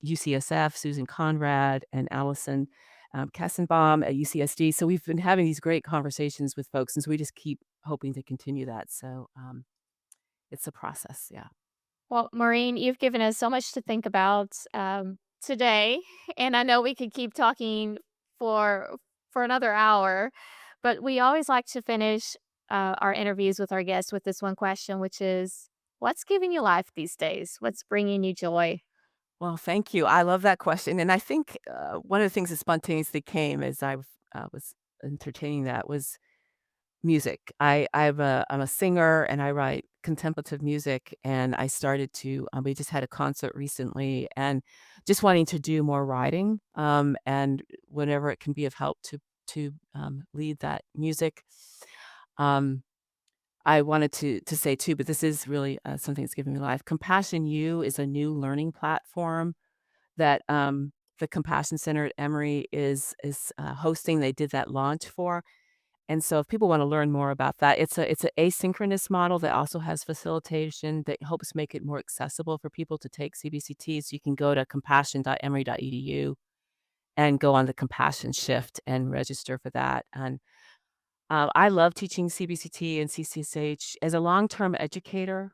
UCSF, Susan Conrad, and Allison Kassenbaum at UCSD. So we've been having these great conversations with folks, and so we just keep hoping to continue that. So it's a process, yeah. Well, Maureen, you've given us so much to think about today, and I know we could keep talking for another hour, but we always like to finish our interviews with our guests with this one question, which is, what's giving you life these days? What's bringing you joy? Well, thank you. I love that question, and I think one of the things that spontaneously came as was entertaining that was music. I'm a singer and I write contemplative music, and I started to we just had a concert recently and just wanting to do more writing, and whenever it can be of help to lead that music. Um, I wanted to say too, but this is really something that's given me life. Compassion U is a new learning platform that the Compassion Center at Emory is hosting. They did that launch for. And so if people wanna learn more about that, it's an asynchronous model that also has facilitation that helps make it more accessible for people to take CBCT. So you can go to compassion.emory.edu and go on the Compassion Shift and register for that. And I love teaching CBCT and CCSH. As a long-term educator,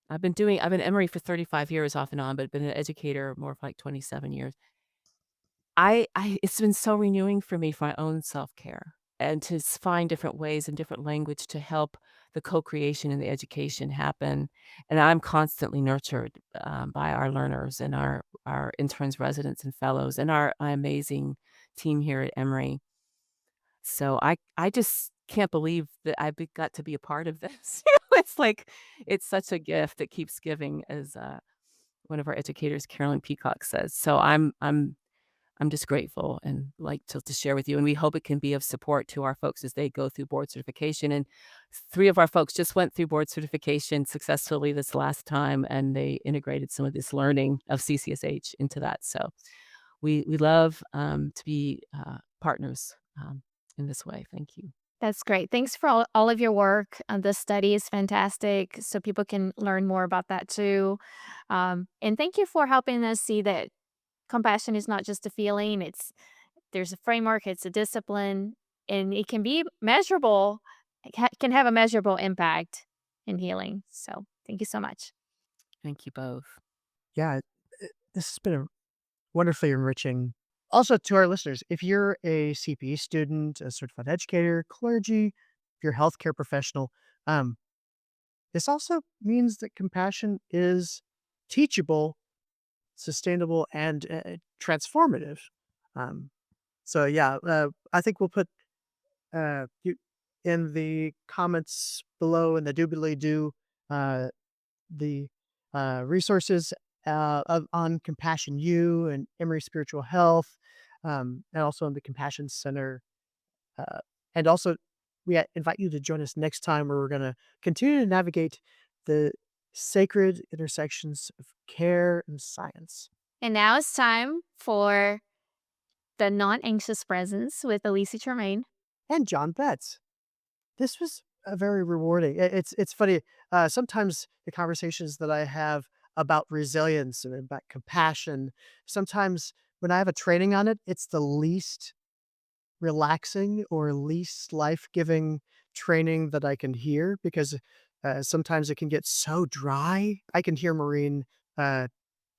I've been at Emory for 35 years off and on, but been an educator more for like 27 years. I it's been so renewing for me for my own self-care and to find different ways and different language to help the co-creation and the education happen. And I'm constantly nurtured by our learners and our interns, residents, and fellows, and our amazing team here at Emory. So I just can't believe that got to be a part of this. It's like it's such a gift that keeps giving, as one of our educators, Carolyn Peacock, says. So I'm just grateful and like to share with you, and we hope it can be of support to our folks as they go through board certification. And 3 of our folks just went through board certification successfully this last time, and they integrated some of this learning of CCSH into that. So we love to be partners in this way. Thank you. That's great. Thanks for all of your work. The study is fantastic, so people can learn more about that too. And thank you for helping us see that compassion is not just a feeling, there's a framework, it's a discipline, and it can be measurable. Can have a measurable impact in healing. So, thank you so much. Thank you both. Yeah, this has been a wonderfully enriching. Also, to our listeners, if you're a CPE student, a certified educator, clergy, if you're a healthcare professional, um, this also means that compassion is teachable, sustainable, and transformative. Um, so, yeah, I think we'll put you in the comments below in the doobly doo uh, the resources on Compassion U and Emory Spiritual Health, and also in the Compassion Center. Uh, and also, we invite you to join us next time where we're going to continue to navigate the sacred intersections of care and science. And now it's time for the non-anxious presence with Elise Tremaine. And John Betts. This was a very rewarding. It's funny. Sometimes the conversations that I have about resilience and about compassion, sometimes when I have a training on it, it's the least relaxing or least life-giving training that I can hear because, sometimes it can get so dry. I can hear Maureen, uh,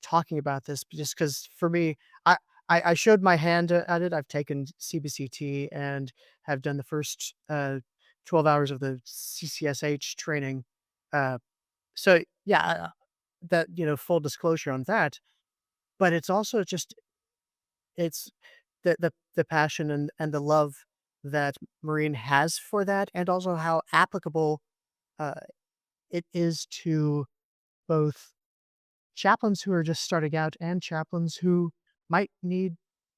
talking about this just because for me, I I showed my hand at it. I've taken CBCT and have done the first, 12 hours of the CCSH training. Uh, so yeah, that, full disclosure on that, but it's also just it's the passion and the love that Maureen has for that, and also how applicable, uh, it is to both chaplains who are just starting out and chaplains who might need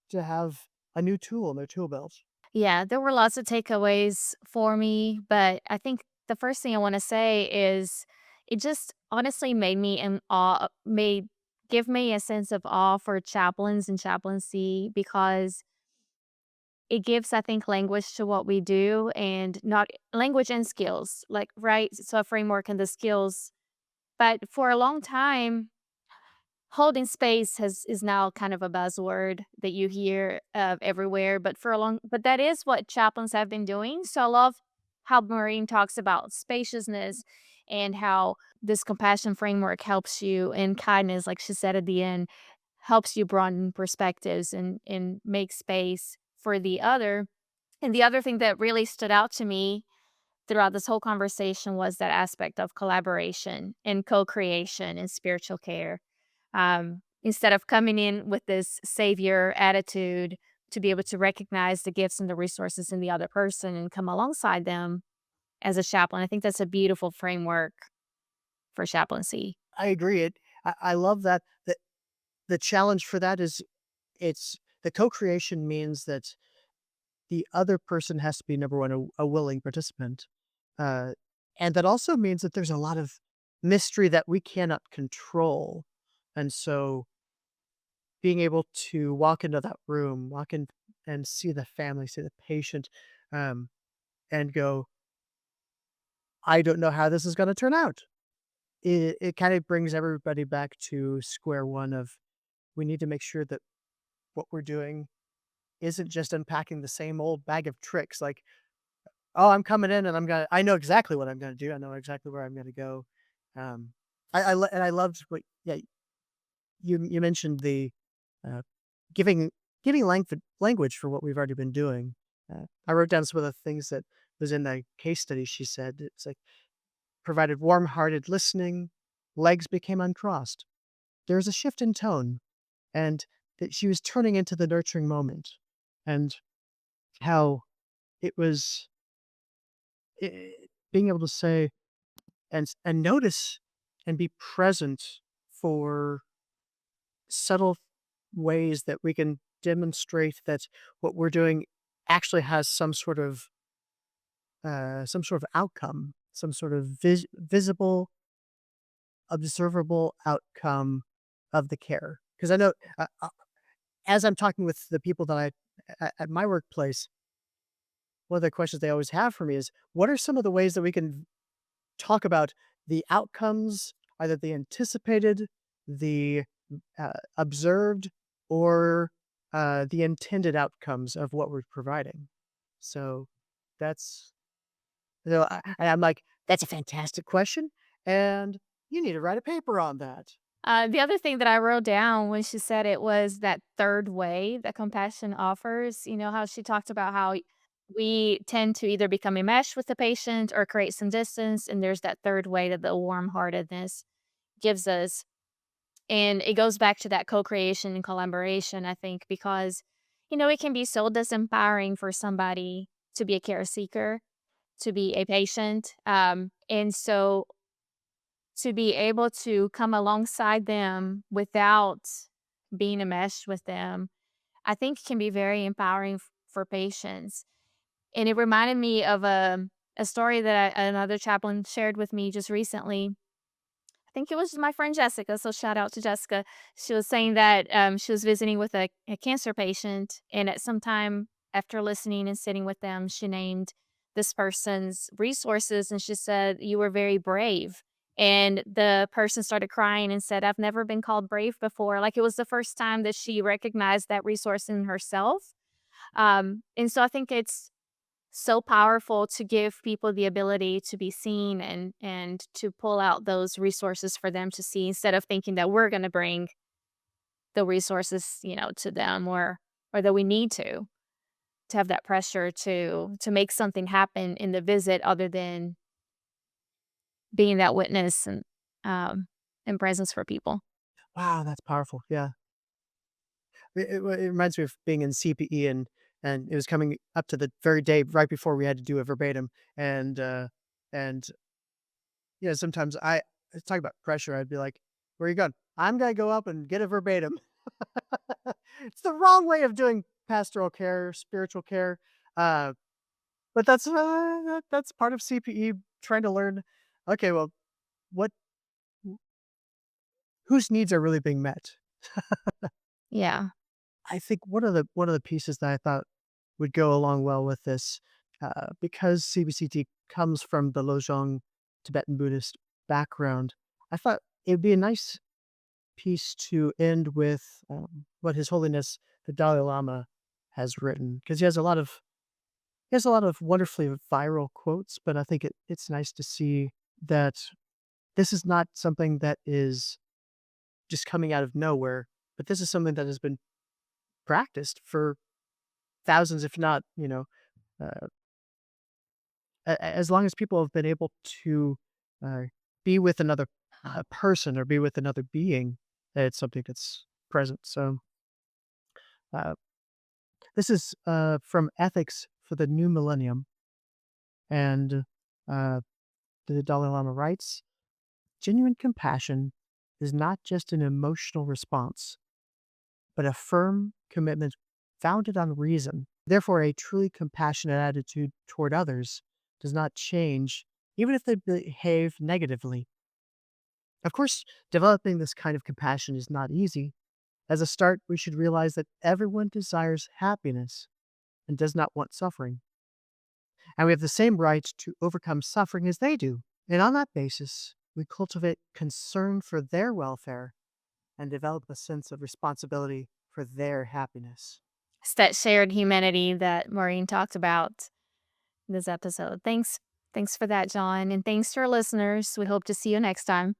to have a new tool in their tool belt. Yeah, there were lots of takeaways for me, but I think the first thing I want to say is it just honestly made me in awe, made give me a sense of awe for chaplains and chaplaincy because it gives, I think, language to what we do and not language and skills, like, right? So a framework and the skills. But for a long time, holding space has is now kind of a buzzword that you hear everywhere, but but that is what chaplains have been doing. So I love how Maureen talks about spaciousness and how this compassion framework helps you, and kindness, like she said at the end, helps you broaden perspectives and make space for the other. And the other thing that really stood out to me throughout this whole conversation was that aspect of collaboration and co-creation in spiritual care. Instead of coming in with this savior attitude, to be able to recognize the gifts and the resources in the other person and come alongside them as a chaplain. I think that's a beautiful framework for chaplaincy. I agree. I love that the challenge for that is it's the co-creation means that the other person has to be, number 1, a willing participant, uh, and that also means that there's a lot of mystery that we cannot control, and so being able to walk into that room, walk in and see the family, see the patient, um, and go, "I don't know how this is gonna turn out." It kinda brings everybody back to square one of, we need to make sure that what we're doing isn't just unpacking the same old bag of tricks, like, "Oh, I'm coming in and I know exactly what I'm gonna do. I know exactly where I'm gonna go." Um, I loved what, yeah, you mentioned the, uh, giving language for what we've already been doing. I wrote down some of the things that was in the case study she said. It's like, provided warm-hearted listening, legs became uncrossed. There was a shift in tone, and that she was turning into the nurturing moment, and how it was, being able to say and notice and be present for subtle ways that we can demonstrate that what we're doing actually has some sort of outcome, some sort of visible, observable outcome of the care. Because I know, as I'm talking with the people that at my workplace, one of the questions they always have for me is, what are some of the ways that we can talk about the outcomes, either the anticipated, the, observed, or, the intended outcomes of what we're providing? So that's, I'm like, "That's a fantastic question, and you need to write a paper on that." The other thing that I wrote down when she said it was that third way that compassion offers. You know, how she talked about how we tend to either become enmeshed with the patient or create some distance. And there's that third way that the warm heartedness gives us. And it goes back to that co creation and collaboration, I think, because, it can be so disempowering for somebody to be a care seeker, to be a patient. And so to be able to come alongside them without being enmeshed with them, I think can be very empowering for patients. And it reminded me of a story that another chaplain shared with me just recently. I think it was my friend Jessica, so shout out to Jessica. She was saying that she was visiting with a cancer patient, and at some time after listening and sitting with them, she named this person's resources, and she said, "You were very brave." And the person started crying and said, "I've never been called brave before." Like, it was the first time that she recognized that resource in herself. And so I think it's so powerful to give people the ability to be seen and to pull out those resources for them to see instead of thinking that we're going to bring the resources, to them or that we need to have that pressure to make something happen in the visit other than being that witness and presence for people. Wow, that's powerful. Yeah. It reminds me of being in CPE, and it was coming up to the very day right before we had to do a verbatim, and, sometimes talk about pressure, I'd be like, "Where are you going?" "I'm gonna go up and get a verbatim." It's the wrong way of doing pastoral care, spiritual care, uh, but that's part of CPE, trying to learn, okay, well, what whose needs are really being met? Yeah. I think one of the pieces that I thought would go along well with this, because CBCT comes from the Lojong Tibetan Buddhist background, I thought it would be a nice piece to end with, what His Holiness the Dalai Lama has written, because he has a lot of wonderfully viral quotes, but I think it's nice to see that this is not something that is just coming out of nowhere, but this is something that has been practiced for thousands, if not, uh, as long as people have been able to, uh, be with another, person or be with another being, it's something that's present. So, uh, this is, from Ethics for the New Millennium, and, uh, the Dalai Lama writes, "Genuine compassion is not just an emotional response, but a firm commitment founded on reason. Therefore, a truly compassionate attitude toward others does not change, even if they behave negatively. Of course, developing this kind of compassion is not easy. As a start, we should realize that everyone desires happiness and does not want suffering. And we have the same right to overcome suffering as they do. And on that basis, we cultivate concern for their welfare and develop a sense of responsibility for their happiness." It's that shared humanity that Maureen talked about in this episode. Thanks for that, John, and thanks to our listeners. We hope to see you next time.